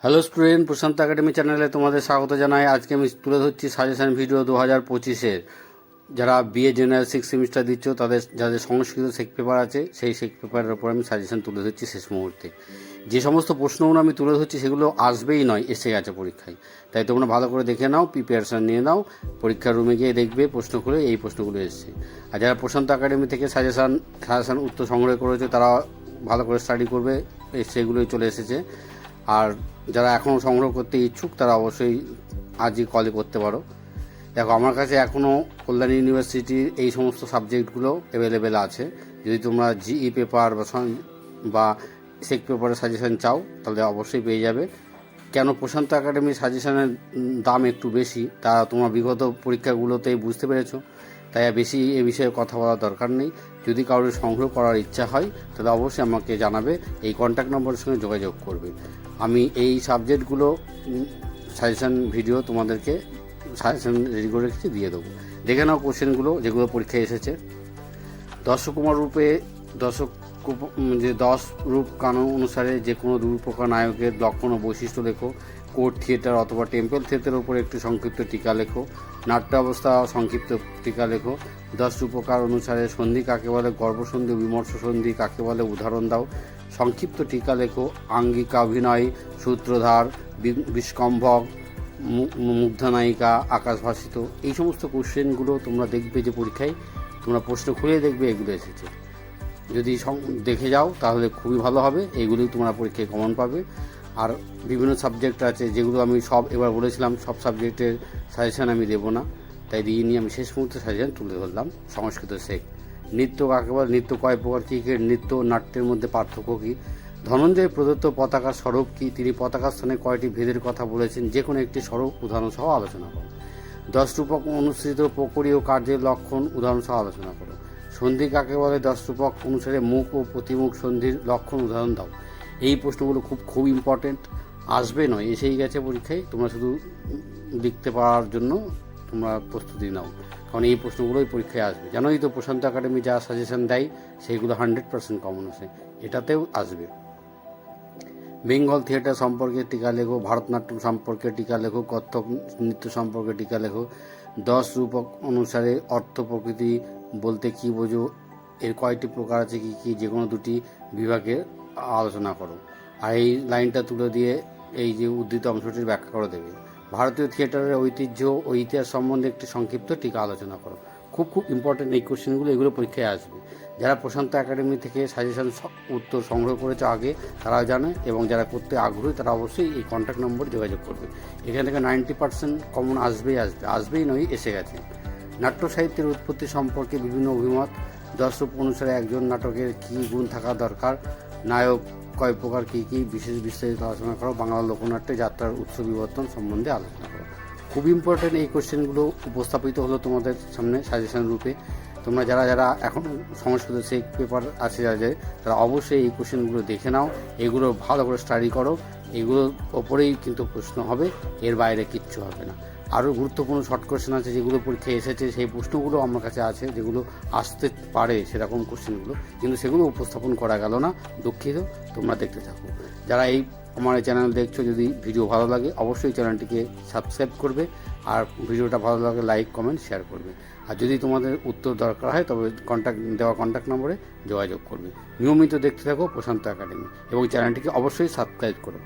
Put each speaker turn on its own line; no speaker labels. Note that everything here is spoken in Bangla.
হ্যালো স্টুডেন্ট, প্রশান্ত একাডেমি চ্যানেলে তোমাদের স্বাগত জানাই। আজকে আমি তুলে ধরছি সাজেশন ভিডিও 2025-এর। যারা বিএ জেনারেল 6 সেমিস্টার দিচ্ছ তাদের যাদের সংস্কৃত শেখ পেপার আছে, সেই শেখ পেপারের উপর আমি সাজেশন তুলে ধরছি শেষ মুহূর্তে। যে সমস্ত প্রশ্নগুলো আমি তুলে ধরছি সেগুলো আসবেই নয়, এসে গেছে পরীক্ষায়। তাই তোমরা ভালো করে দেখে নাও, প্রিপারেশান নিয়ে নাও। পরীক্ষার রুমে গিয়ে দেখবে প্রশ্ন খুলে এই প্রশ্নগুলো এসছে। আর যারা প্রশান্ত একাডেমি থেকে সাজেশান উত্তর সংগ্রহ করেছে তারা ভালো করে স্টাডি করবে, সেগুলোই চলে এসেছে। আর যারা এখনও সংগ্রহ করতে ইচ্ছুক তারা অবশ্যই আজই কল করতে পারো। দেখো, আমার কাছে এখনও কল্যাণ ইউনিভার্সিটির এই সমস্ত সাবজেক্টগুলো অ্যাভেলেবেল আছে। যদি তোমরা জিই পেপার বা শেখ পেপারের সাজেশান চাও তাহলে অবশ্যই পেয়ে যাবে। কেন প্রশান্ত একাডেমির সাজেশানের দাম একটু বেশি তা তোমরা বিগত পরীক্ষাগুলোতেই বুঝতে পেরেছো, তাই বেশি এ বিষয়ে কথা বলার দরকার নেই। যদি কারোর সংগ্রহ করার ইচ্ছা হয় তাহলে অবশ্যই আমাকে জানাবে, এই কন্ট্যাক্ট নম্বরের সঙ্গে যোগাযোগ করবে। আমি এই সাবজেক্টগুলো সাজেশান ভিডিও তোমাদেরকে সাজেশান রেডি করে রেখেছি, দিয়ে দেবো। দেখে নাও কোশ্চেনগুলো যেগুলো পরীক্ষায় এসেছে। দর্শকুমার রূপে যে 10 রূপ কানুন অনুসারে যে কোনো দুরূপকার নায়কের লক্ষণ ও বৈশিষ্ট্য লেখো। কোর্ট থিয়েটার অথবা টেম্পল থিয়েটারের উপর একটি সংক্ষিপ্ত টিকা লেখো। নাট্য অবস্থা সংক্ষিপ্ত টিকা লেখো। 10 রূপকার অনুসারে সন্ধি কাকে বলে, গর্ভসন্ধি বিমর্ষ সন্ধি কাকে বলে উদাহরণ দাও। সংক্ষিপ্ত টিকা লেখো। আঙ্গিকা, অভিনয়, সূত্রধার, বিষ্কম্ভক, মুগ্ধনায়িকা, আকাশভাসিত, এই সমস্ত কোশ্চেনগুলো তোমরা দেখবে যে পরীক্ষায় তোমরা প্রশ্ন খুলে দেখবে এগুলো এসেছে। যদি দেখে যাও তাহলে খুবই ভালো হবে, এইগুলোই তোমরা পরীক্ষায় কমন পাবে। আর বিভিন্ন সাবজেক্ট আছে যেগুলো আমি সব এবার বলেছিলাম, সব সাবজেক্টের সাজেশান আমি দেবো না, তাই দিয়ে নিয়ে আমি শেষ মুহূর্তে সাজেশান তুলে ধরলাম। সংস্কৃত শেখ। নৃত্য কাকে বলে, নৃত্য কয় প্রকার, কী কী নৃত্য, নাট্যের মধ্যে পার্থক্য কী, ধনঞ্জয় প্রদত্ত পতাকার স্বরূপ কী, তিনি পতাকার স্থানে কয়টি ভেদের কথা বলেছেন, যে কোনো একটি স্বরূপ উদাহরণ সহ আলোচনা করো। 10 রূপক অনুসৃত প্রকরী ও কার্যের লক্ষণ উদাহরণ সহ আলোচনা করো। সন্ধি কাকে বলে, 10 রূপক অনুসারে মুখ ও প্রতিমুখ সন্ধির লক্ষণ উদাহরণ দাও। এই প্রশ্নগুলো খুব ইম্পর্টেন্ট, আসবে নয়, এসেই গেছে পরীক্ষায়। তোমরা শুধু লিখতে পারার জন্য তোমরা প্রস্তুতি নাও, কারণ এই প্রশ্নগুলোই পরীক্ষায় আসবে। জানোই তো প্রশান্ত একাডেমি যা সাজেশন দেয় সেইগুলো 100% কমন আসে, এটাতেও আসবে। বেঙ্গল থিয়েটার সম্পর্কে টিকা লেখো। ভারতনাট্যম সম্পর্কে টিকা লেখো। কত্থক নৃত্য সম্পর্কে টিকা লেখো। 10 রূপক অনুসারে অর্থ প্রকৃতি বলতে কী বোঝো, এর কয়টি প্রকার আছে, কী কী, যে কোনো দুটি বিভাগে আলোচনা করো। আর এই লাইনটা তুলে দিয়ে এই যে উদ্ধৃত অংশটির ব্যাখ্যা করে দেবে। ভারতীয় থিয়েটারের ঐতিহ্য ও ইতিহাস সম্বন্ধে একটি সংক্ষিপ্ত টিকা আলোচনা করো। খুব ইম্পর্টেন্ট এই কোশ্চেনগুলো, এগুলো পরীক্ষায় আসবে। যারা প্রশান্ত একাডেমি থেকে সাজেশন উত্তর সংগ্রহ করেছে আগে তারা জানে, এবং যারা করতে আগ্রহী তারা অবশ্যই এই কন্ট্যাক্ট নম্বরে যোগাযোগ করবে। এখান থেকে 90% কমন আসবেই নয়, এসে গেছে। নাট্য সাহিত্যের উৎপত্তি সম্পর্কে বিভিন্ন অভিমত। 10 রূপ অনুসারে একজন নাটকের কী গুণ থাকা দরকার, নায়ক কয় প্রকার, কী কী, বিস্তারিত আলোচনা করো। বাংলা লোকনাট্যে যাত্রার উৎস বিবর্তন সম্বন্ধে আলোচনা করো। খুব ইম্পর্টেন্ট এই কোশ্চেনগুলো উপস্থাপিত হলো তোমাদের সামনে সাজেশন রূপে। তোমরা যারা এখন সংস্কৃত শেখ পেপার আছে তারা অবশ্যই এই কোশ্চেনগুলো দেখে নাও, এগুলো ভালো করে স্টাডি করো। এগুলোর ওপরেই কিন্তু প্রশ্ন হবে, এর বাইরে কিচ্ছু হবে না। আরও গুরুত্বপূর্ণ শর্ট কোশ্চেন আছে যেগুলো পরীক্ষায় এসেছে, সেই প্রশ্নগুলো আমার কাছে আছে যেগুলো আসতে পারে সেরকম কোশ্চেনগুলো, কিন্তু সেগুলো উপস্থাপন করা গেল না, দুঃখিত। তোমরা দেখতে থাকো। যারা আমার এই চ্যানেল দেখছো, যদি ভিডিও ভালো লাগে অবশ্যই চ্যানেলটিকে সাবস্ক্রাইব করবে, আর ভিডিওটা ভালো লাগে লাইক কমেন্ট শেয়ার করবে। আর যদি তোমাদের উত্তর দরকার হয় তবে কন্ট্যাক্ট নম্বরে যোগাযোগ করবে। নিয়মিত দেখতে থাকো প্রশান্ত একাডেমি, এবং চ্যানেলটিকে অবশ্যই সাবস্ক্রাইব করো।